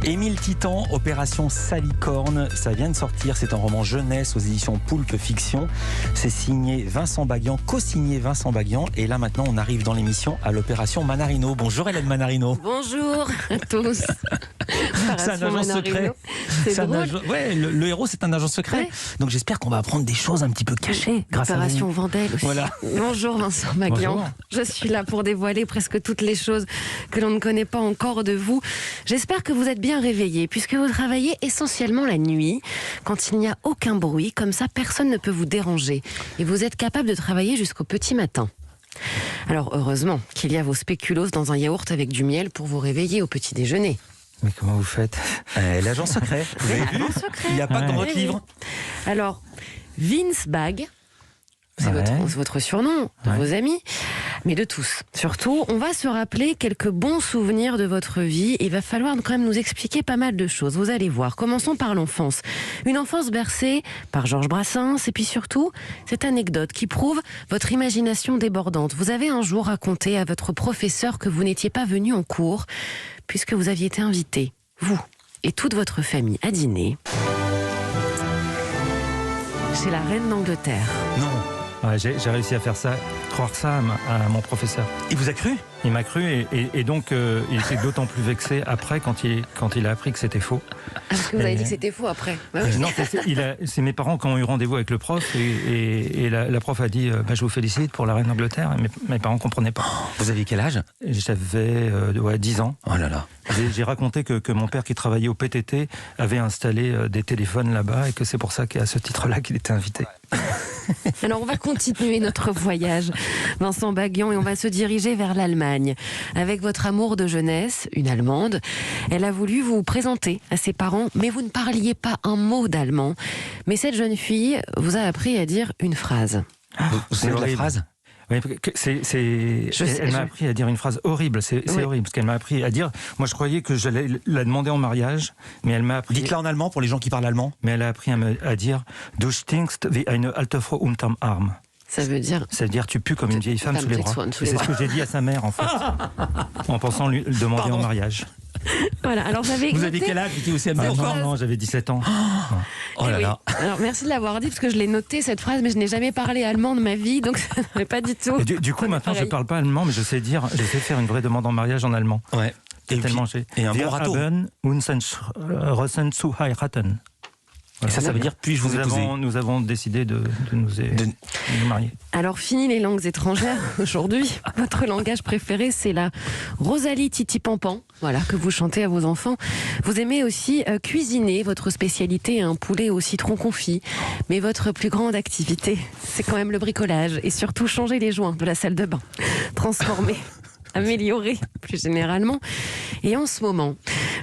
Émile Titan, Opération Salicorne, ça vient de sortir, c'est un roman jeunesse aux éditions Poulpe Fiction. C'est signé Vincent Baguian, co-signé Vincent Baguian. Et là maintenant, on arrive dans l'émission à l'opération Manarino. Bonjour Hélène Manarino. Bonjour à tous. C'est un agent secret. C'est drôle. Ouais, le héros, c'est un agent secret. Ouais. Donc j'espère qu'on va apprendre des choses un petit peu cachées grâce à vous. Opération Vendelle aussi. Voilà. Bonjour Vincent Baguian. Bonjour. Je suis là pour dévoiler presque toutes les choses que l'on ne connaît pas encore de vous. J'espère que vous êtes bien réveillés, puisque vous travaillez essentiellement la nuit, quand il n'y a aucun bruit, comme ça personne ne peut vous déranger. Et vous êtes capable de travailler jusqu'au petit matin. Alors heureusement qu'il y a vos spéculoos dans un yaourt avec du miel pour vous réveiller au petit déjeuner. Mais comment vous faites? L'agent secret. Vous avez vu? Il n'y a pas dans votre livre. Alors, Vince Bag, c'est votre surnom de vos amis, mais de tous. Surtout, on va se rappeler quelques bons souvenirs de votre vie et il va falloir quand même nous expliquer pas mal de choses. Vous allez voir. Commençons par l'enfance. Une enfance bercée par Georges Brassens et puis surtout, cette anecdote qui prouve votre imagination débordante. Vous avez un jour raconté à votre professeur que vous n'étiez pas venu en cours puisque vous aviez été invité, vous et toute votre famille, à dîner chez la reine d'Angleterre. Non. Ouais, j'ai réussi à faire ça, croire ça à mon professeur. Il vous a cru? Il m'a cru et donc il était d'autant plus vexé après quand il a appris que c'était faux. Parce que vous avez dit que c'était faux après. Bah oui. Non, c'est mes parents qui ont eu rendez-vous avec le prof et la prof a dit je vous félicite pour la reine d'Angleterre. Mes parents ne comprenaient pas. Vous aviez quel âge? J'avais 10 ans. Oh là là. J'ai raconté que mon père qui travaillait au PTT avait installé des téléphones là-bas et que c'est pour ça qu'à ce titre-là qu'il était invité. Alors on va continuer notre voyage, Vincent Baguian, et on va se diriger vers l'Allemagne. Avec votre amour de jeunesse, une Allemande, elle a voulu vous présenter à ses parents, mais vous ne parliez pas un mot d'allemand. Mais cette jeune fille vous a appris à dire une phrase. Vous savez la phrase? Oui, elle m'a appris à dire une phrase horrible, c'est horrible, parce qu'elle m'a appris à dire, moi je croyais que j'allais la demander en mariage, mais elle m'a appris... Dites-la en allemand pour les gens qui parlent allemand. Mais elle a appris à dire « Du stinkst wie eine alte Frau unterm Arm ». Ça veut dire tu pues comme une vieille femme sous les bras. C'est ce que j'ai dit à sa mère en fait, en pensant lui demander en mariage. Voilà, alors vous avez quel âge? Vous aussi Non, j'avais 17 ans. Oh là là. Alors merci de l'avoir dit parce que je l'ai noté cette phrase, mais je n'ai jamais parlé allemand de ma vie, donc ça n'aurait pas du tout. Du coup, maintenant, je ne parle pas allemand, mais je sais faire une vraie demande en mariage en allemand. Ouais. Et un bon râteau. Et ça veut dire puis-je vous épouser? Nous avons décidé de nous marier. Alors fini les langues étrangères aujourd'hui. Votre langage préféré, c'est la Rosalie Titi Pampan, voilà, que vous chantez à vos enfants. Vous aimez aussi cuisiner. Votre spécialité est un poulet au citron confit. Mais votre plus grande activité, c'est quand même le bricolage et surtout changer les joints de la salle de bain, transformer, améliorer plus généralement. Et en ce moment,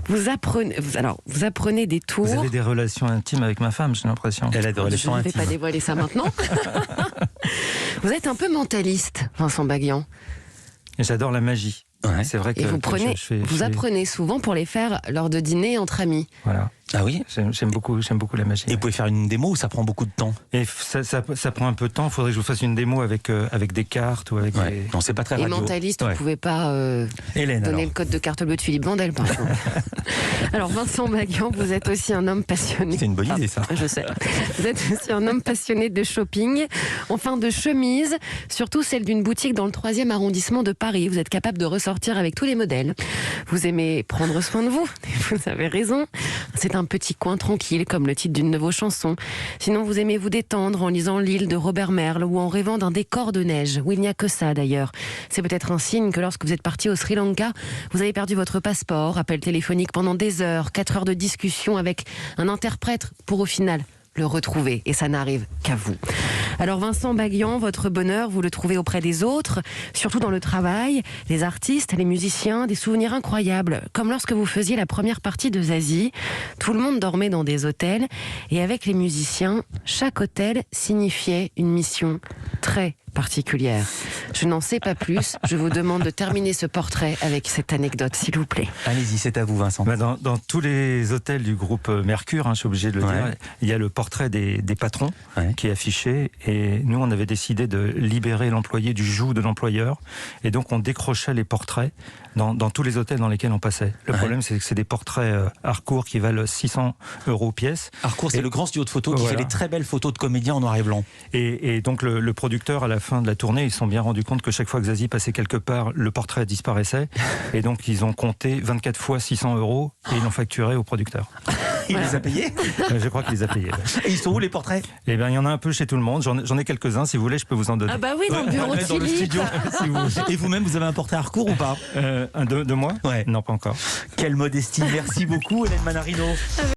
vous apprenez des tours. Vous avez des relations intimes avec ma femme, j'ai l'impression. Elle a des relations intimes. Je ne vais pas dévoiler ça maintenant. Vous êtes un peu mentaliste, Vincent Baguian. J'adore la magie. Ouais. C'est vrai que et vous apprenez souvent pour les faire lors de dîners entre amis. Voilà. Ah oui? J'aime beaucoup la magie. Et vous pouvez faire une démo ou ça prend beaucoup de temps? Et ça prend un peu de temps. Il faudrait que je vous fasse une démo avec des cartes ou avec des... Non, c'est pas très radio. Et mentaliste, vous ne pouvez pas Hélène, donner le code de carte bleue de Philippe Vandel, par exemple. Alors Vincent Baguian, vous êtes aussi un homme passionné. C'est une bonne idée, ça. Je sais. Vous êtes aussi un homme passionné de shopping, enfin de chemises, surtout celle d'une boutique dans le 3e arrondissement de Paris. Vous êtes capable de ressortir avec tous les modèles. Vous aimez prendre soin de vous, vous avez raison. C'est un petit coin tranquille, comme le titre d'une de vos chansons. Sinon, vous aimez vous détendre en lisant L'île de Robert Merle ou en rêvant d'un décor de neige, où il n'y a que ça d'ailleurs. C'est peut-être un signe que lorsque vous êtes parti au Sri Lanka, vous avez perdu votre passeport, appel téléphonique pendant des heures, 4 heures de discussion avec un interprète pour au final le retrouver. Et ça n'arrive qu'à vous. Alors Vincent Baguian, votre bonheur, vous le trouvez auprès des autres, surtout dans le travail, les artistes, les musiciens, des souvenirs incroyables, comme lorsque vous faisiez la première partie de Zazie. Tout le monde dormait dans des hôtels et avec les musiciens, chaque hôtel signifiait une mission très particulière. Je n'en sais pas plus. Je vous demande de terminer ce portrait avec cette anecdote, s'il vous plaît. Allez-y, c'est à vous, Vincent. Dans tous les hôtels du groupe Mercure, je suis obligé de le dire, il y a le portrait des patrons qui est affiché. Et nous, on avait décidé de libérer l'employé du joug de l'employeur. Et donc, on décrochait les portraits dans tous les hôtels dans lesquels on passait. Le problème, c'est que c'est des portraits Harcourt qui valent 600 € pièce. Harcourt, c'est le grand studio de photos qui fait des très belles photos de comédiens en noir et blanc. Et donc, le producteur, à la fin de la tournée, ils se sont bien rendus compte que chaque fois que Zazie passait quelque part, le portrait disparaissait. Et donc, ils ont compté 24 fois 600 € et ils l'ont facturé au producteur. Il les a payés? Je crois qu'il les a payés. Et ils sont où les portraits? Eh bien, il y en a un peu chez tout le monde. J'en ai quelques-uns. Si vous voulez, je peux vous en donner. Ah bah oui, dans le bureau de dans le Philippe. studio. Si vous... Et vous-même, vous avez un portrait Harcourt ou pas? De moi? Ouais. Non, pas encore. Quelle modestie. Merci beaucoup, Hélène Manarino.